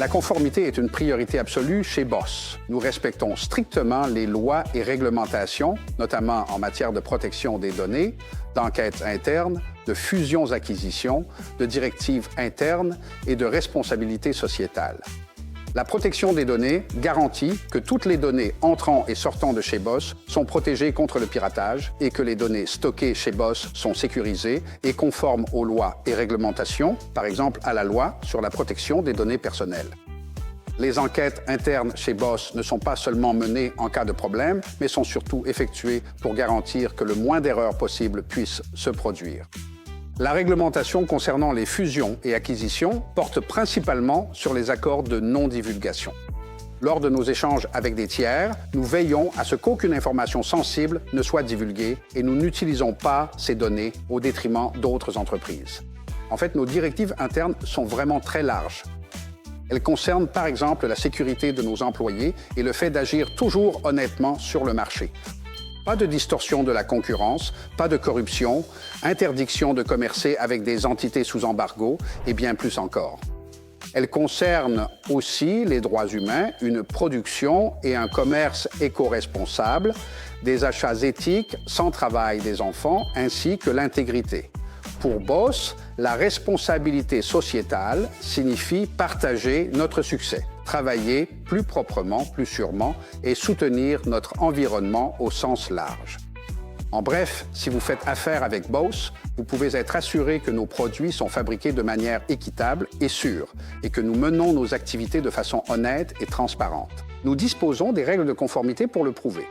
La conformité est une priorité absolue chez Boss. Nous respectons strictement les lois et réglementations, notamment en matière de protection des données, d'enquêtes internes, de fusions-acquisitions, de directives internes et de responsabilité sociétale. La protection des données garantit que toutes les données entrant et sortant de chez Boss sont protégées contre le piratage et que les données stockées chez Boss sont sécurisées et conformes aux lois et réglementations, par exemple à la loi sur la protection des données personnelles. Les enquêtes internes chez Boss ne sont pas seulement menées en cas de problème, mais sont surtout effectuées pour garantir que le moins d'erreurs possibles puissent se produire. La réglementation concernant les fusions et acquisitions porte principalement sur les accords de non-divulgation. Lors de nos échanges avec des tiers, nous veillons à ce qu'aucune information sensible ne soit divulguée et nous n'utilisons pas ces données au détriment d'autres entreprises. En fait, nos directives internes sont vraiment très larges. Elles concernent par exemple la sécurité de nos employés et le fait d'agir toujours honnêtement sur le marché. Pas de distorsion de la concurrence, pas de corruption, interdiction de commercer avec des entités sous embargo et bien plus encore. Elles concernent aussi les droits humains, une production et un commerce éco-responsable, des achats éthiques sans travail des enfants ainsi que l'intégrité. Pour Boss, la responsabilité sociétale signifie partager notre succès, travailler plus proprement, plus sûrement et soutenir notre environnement au sens large. En bref, si vous faites affaire avec Boss, vous pouvez être assuré que nos produits sont fabriqués de manière équitable et sûre et que nous menons nos activités de façon honnête et transparente. Nous disposons des règles de conformité pour le prouver.